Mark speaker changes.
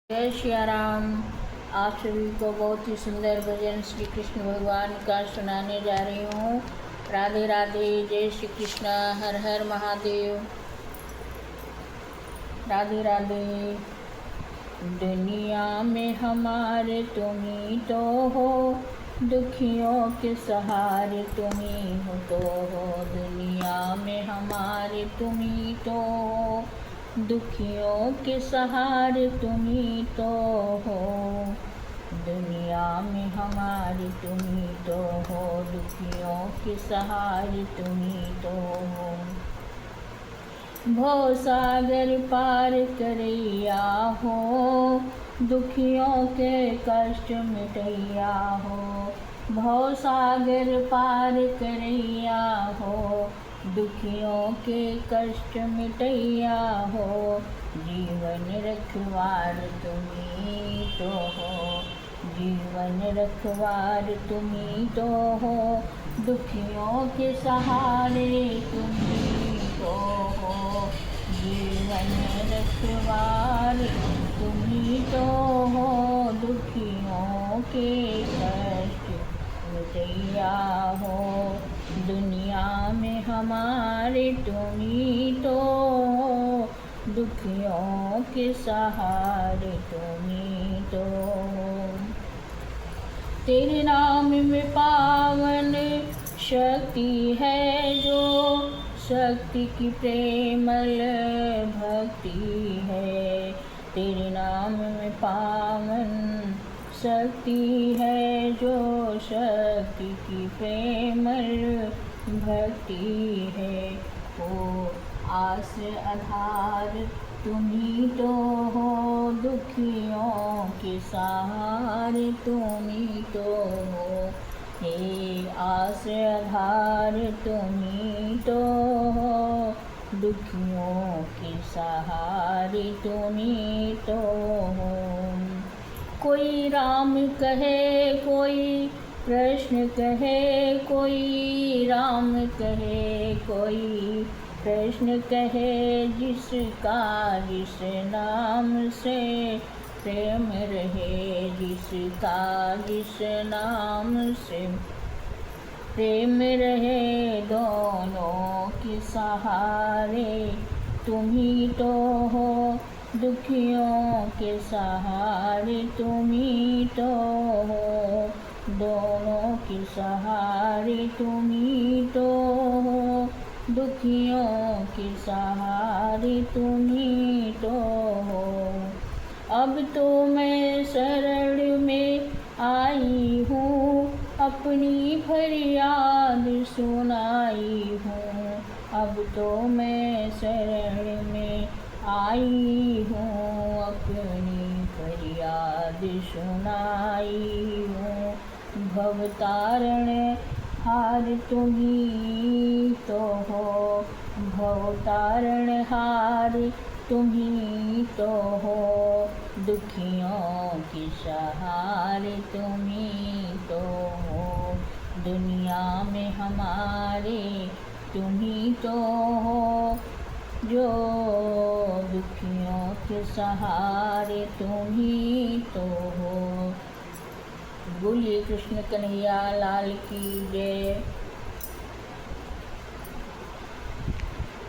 Speaker 1: जय श्री राम। आप सभी को बहुत ही सुंदर भजन श्री कृष्ण भगवान का सुनाने जा रही हूँ। राधे राधे, जय श्री कृष्ण, हर हर महादेव। राधे राधे। दुनिया में हमारे तुम ही तो हो, दुखियों के सहारे तुम ही हो तो हो। दुनिया में हमारे तुम ही तो हो, दुखियों के सहारे तुम ही तो हो। दुनिया में हमारे तुम ही तो हो, दुखियों के सहारे तुम ही तो हो। भव सागर पार करैया हो, दुखियों के कष्ट मिटैया हो। भव सागर पार करैया हो, दुखियों के कष्ट मिटैया हो। जीवन रखवार तुम्ही तो हो, जीवन रखवार तुम्ही तो हो। दुखियों के सहारे तुम्ही तो हो, जीवन रखवार तुम्ही तो हो। दुखियों के कष्ट मिटैया हो, दुनिया में हमारे तुम ही तो हो। दुखियों के सहारे तुम ही तो हो। तेरे नाम में पावन शक्ति है जो, शक्ति की प्रेमल भक्ति है। तेरे नाम में पावन शक्ति है जो, शक्ति की प्रेमल भक्ति है। ओ आस आधार तुम ही तो हो, दुखियों के सहारे तुम ही तो हो। हे आस आधार तुम ही तो हो, दुखियों के सहारे तुम ही तो हो। कोई राम कहे, कोई कृष्ण कहे, कोई राम कहे, कोई कृष्ण कहे। जिसका जिस नाम से प्रेम रहे, जिसका जिस नाम से प्रेम रहे। दोनों के सहारे तुम ही तो हो, दुखियों के सहारे तुम ही तो हो। दोनों के सहारे तुम ही तो हो, दुखियों के सहारे तुम ही तो हो। अब तो मैं शरण में आई हूँ, अपनी फरियाद सुनाई हूँ। अब तो मैं शरण में आई हूँ, अपनी फरियाद सुनाई हूँ। भवतारण हार तुम ही तो हो, भवतारण हार तुम ही तो हो। दुखियों के सहारे तुम ही तो हो, दुनिया में हमारे तुम ही तो हो। जो दुखियों के सहारे तुम ही तो हो। बोलिए कृष्ण कन्हैया लाल की जय।